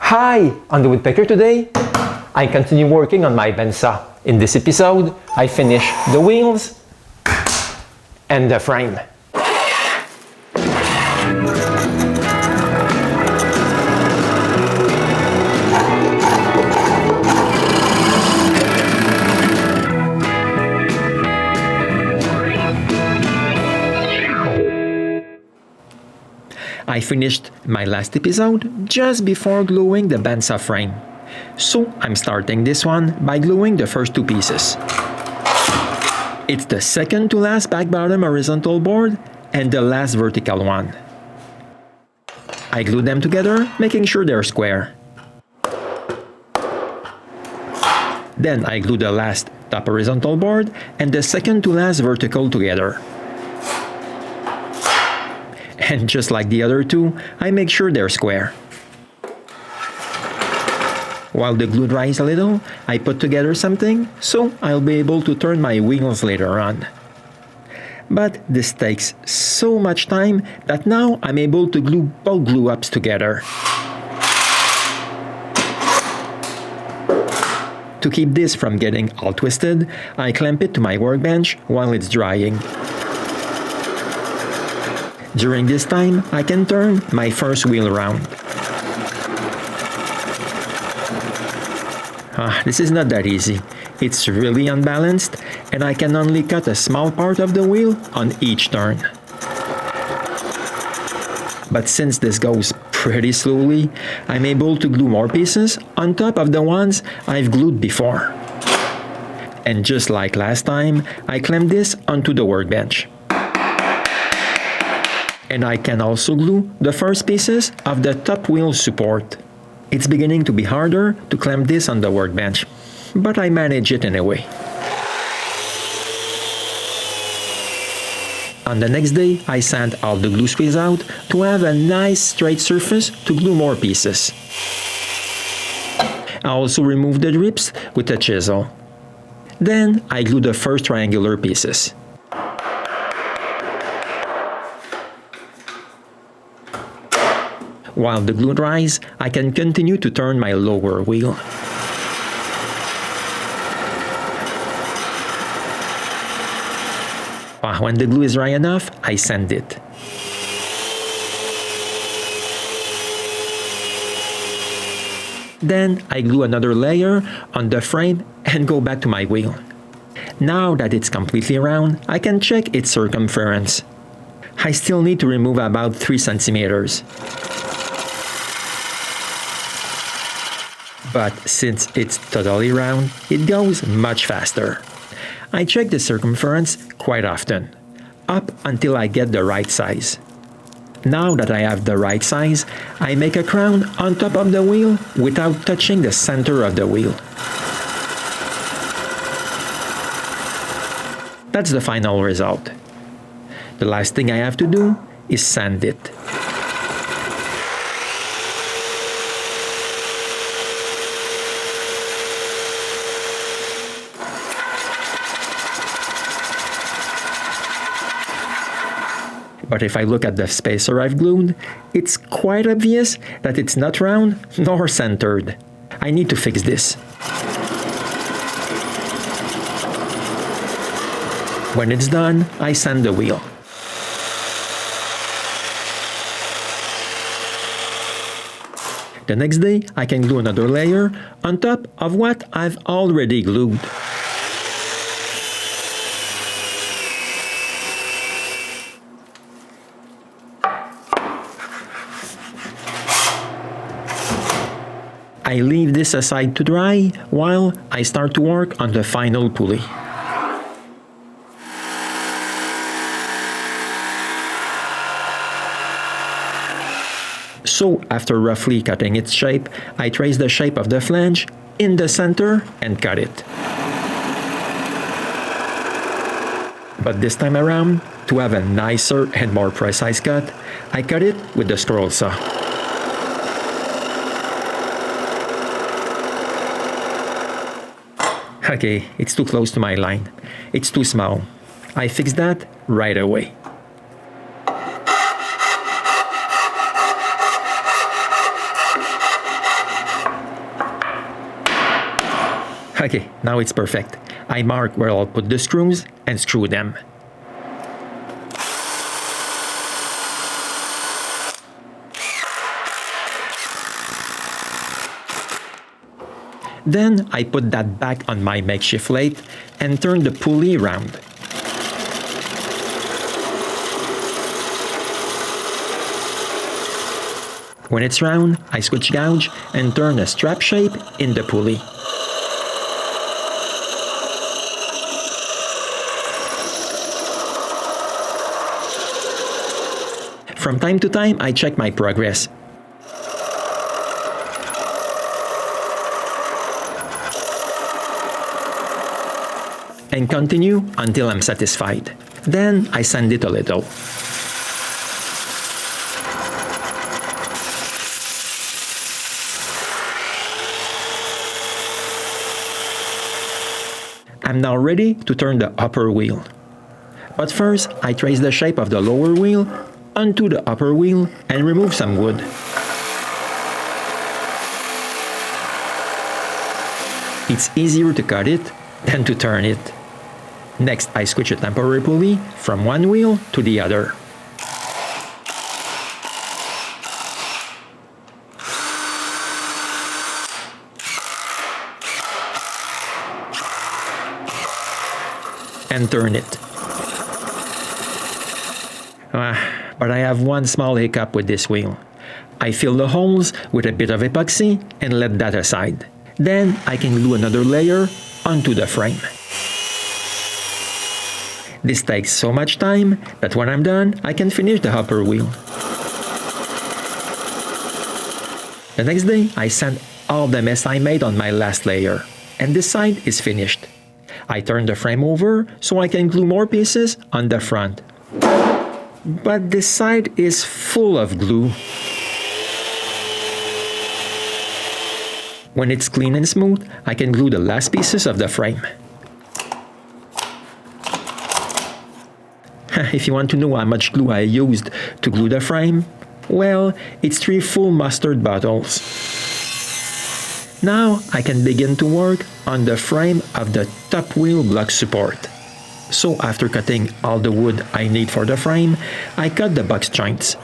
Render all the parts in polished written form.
Hi, on the Woodpecker today, I continue working on my bandsaw. In this episode, I finish the wheels and the frame. I finished my last episode just before gluing the bandsaw frame. So I'm starting this one by gluing the first two pieces. It's the second to last back-bottom horizontal board and the last vertical one. I glue them together, making sure they're square. Then I glue the last top horizontal board and the second to last vertical together. And just like the other two, I make sure they're square. While the glue dries a little, I put together something so I'll be able to turn my wheels later on. But this takes so much time that now I'm able to glue both glue-ups together. To keep this from getting all twisted, I clamp it to my workbench while it's drying. During this time, I can turn my first wheel around. This is not that easy. It's really unbalanced, and I can only cut a small part of the wheel on each turn. But since this goes pretty slowly, I'm able to glue more pieces on top of the ones I've glued before. And just like last time, I clamp this onto the workbench. And I can also glue the first pieces of the top wheel support. It's beginning to be harder to clamp this on the workbench, but I manage it anyway. On the next day, I sand all the glue squeeze out to have a nice straight surface to glue more pieces. I also remove the drips with a chisel. Then I glue the first triangular pieces. While the glue dries, I can continue to turn my lower wheel. When the glue is dry enough, I sand it. Then I glue another layer on the frame and go back to my wheel. Now that it's completely round, I can check its circumference. I still need to remove about 3 centimeters. But since it's totally round, it goes much faster. I check the circumference quite often, up until I get the right size. Now that I have the right size, I make a crown on top of the wheel without touching the center of the wheel. That's the final result. The last thing I have to do is sand it. But if I look at the spacer I've glued, it's quite obvious that it's not round nor centered. I need to fix this. When it's done, I sand the wheel. The next day, I can glue another layer on top of what I've already glued. I leave this aside to dry while I start to work on the final pulley. So after roughly cutting its shape, I trace the shape of the flange in the center and cut it. But this time around, to have a nicer and more precise cut, I cut it with the scroll saw. Okay, it's too close to my line. It's too small. I fix that right away. Okay, now it's perfect. I mark where I'll put the screws and screw them. Then I put that back on my makeshift lathe and turn the pulley around. When it's round, I switch gouge and turn a strap shape in the pulley. From time to time, I check my progress. And continue until I'm satisfied. Then I sand it a little. I'm now ready to turn the upper wheel. But first, I trace the shape of the lower wheel onto the upper wheel and remove some wood. It's easier to cut it than to turn it. Next, I switch a temporary pulley from one wheel to the other. And turn it. But I have one small hiccup with this wheel. I fill the holes with a bit of epoxy and let that aside. Then I can glue another layer onto the frame. This takes so much time that when I'm done, I can finish the upper wheel. The next day, I sand all the mess I made on my last layer, and this side is finished. I turn the frame over so I can glue more pieces on the front. But this side is full of glue. When it's clean and smooth, I can glue the last pieces of the frame. If you want to know how much glue I used to glue the frame, well, it's 3 full mustard bottles. Now I can begin to work on the frame of the top wheel block support. So after cutting all the wood I need for the frame, I cut the box joints.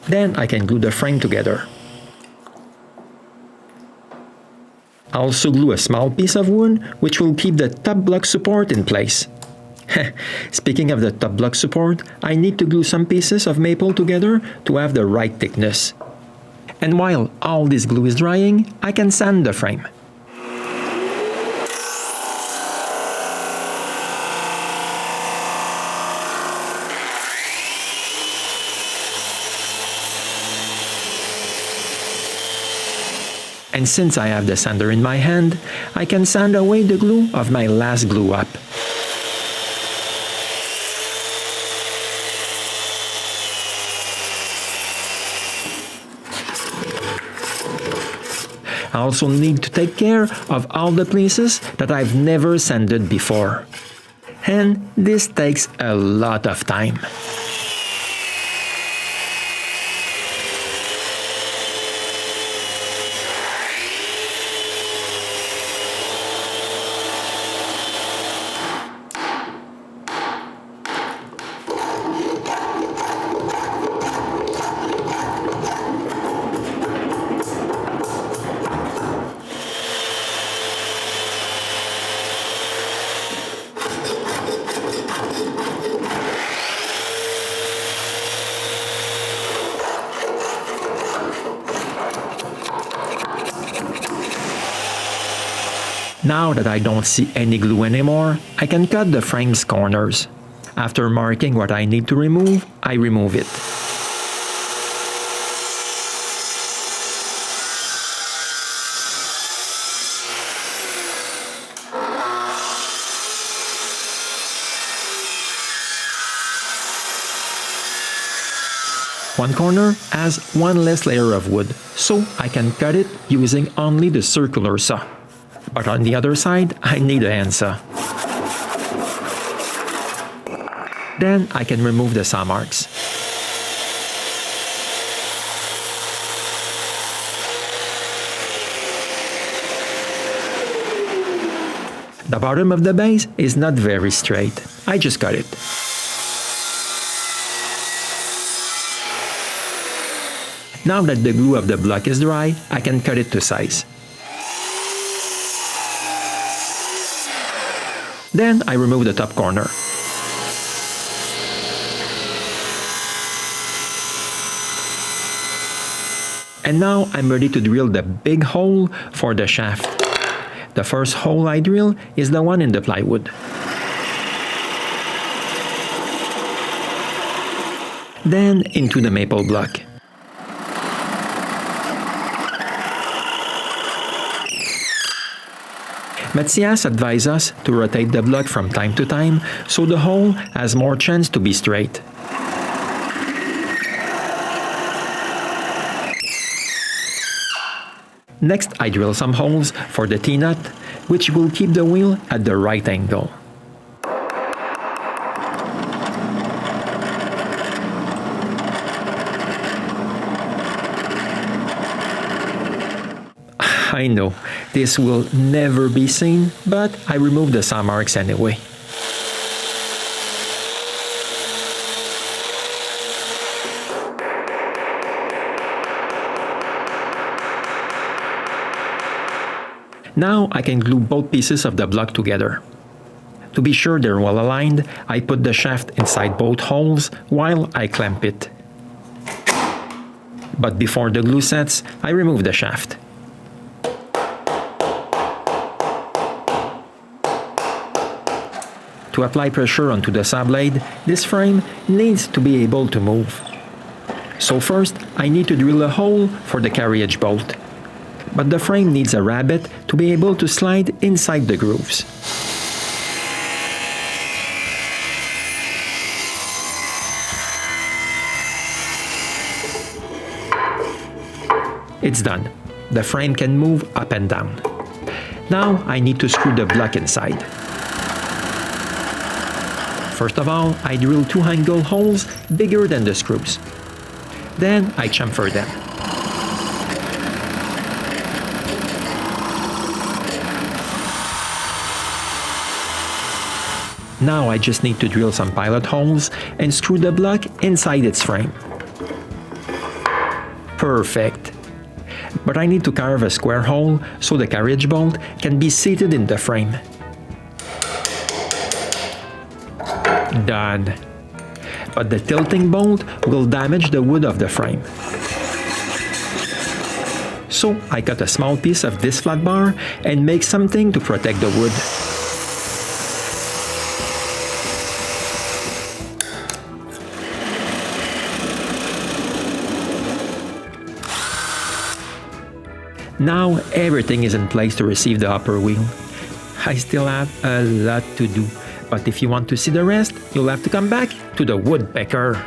Then I can glue the frame together. I also glue a small piece of wood which will keep the top block support in place. Speaking of the top block support, I need to glue some pieces of maple together to have the right thickness. And while all this glue is drying, I can sand the frame. And since I have the sander in my hand, I can sand away the glue of my last glue up. I also need to take care of all the places that I've never sanded before. And this takes a lot of time. Now that I don't see any glue anymore, I can cut the frame's corners. After marking what I need to remove, I remove it. One corner has one less layer of wood, so I can cut it using only the circular saw. But on the other side, I need a handsaw. Then I can remove the saw marks. The bottom of the base is not very straight. I just cut it. Now that the glue of the block is dry, I can cut it to size. Then I remove the top corner. And now I'm ready to drill the big hole for the shaft. The first hole I drill is the one in the plywood. Then into the maple block. Matthias advised us to rotate the block from time to time so the hole has more chance to be straight. Next, I drill some holes for the T-nut, which will keep the wheel at the right angle. I know, this will never be seen, but I removed the saw marks anyway. Now I can glue both pieces of the block together. To be sure they're well aligned, I put the shaft inside both holes while I clamp it. But before the glue sets, I remove the shaft. To apply pressure onto the saw blade, this frame needs to be able to move. So first, I need to drill a hole for the carriage bolt. But the frame needs a rabbet to be able to slide inside the grooves. It's done. The frame can move up and down. Now I need to screw the block inside. First of all, I drill 2 angle holes bigger than the screws. Then I chamfer them. Now I just need to drill some pilot holes and screw the block inside its frame. Perfect. But I need to carve a square hole so the carriage bolt can be seated in the frame. Done. But the tilting bolt will damage the wood of the frame. So I cut a small piece of this flat bar and make something to protect the wood. Now everything is in place to receive the upper wheel. I still have a lot to do, but if you want to see the rest, you'll have to come back to the Woodpecker.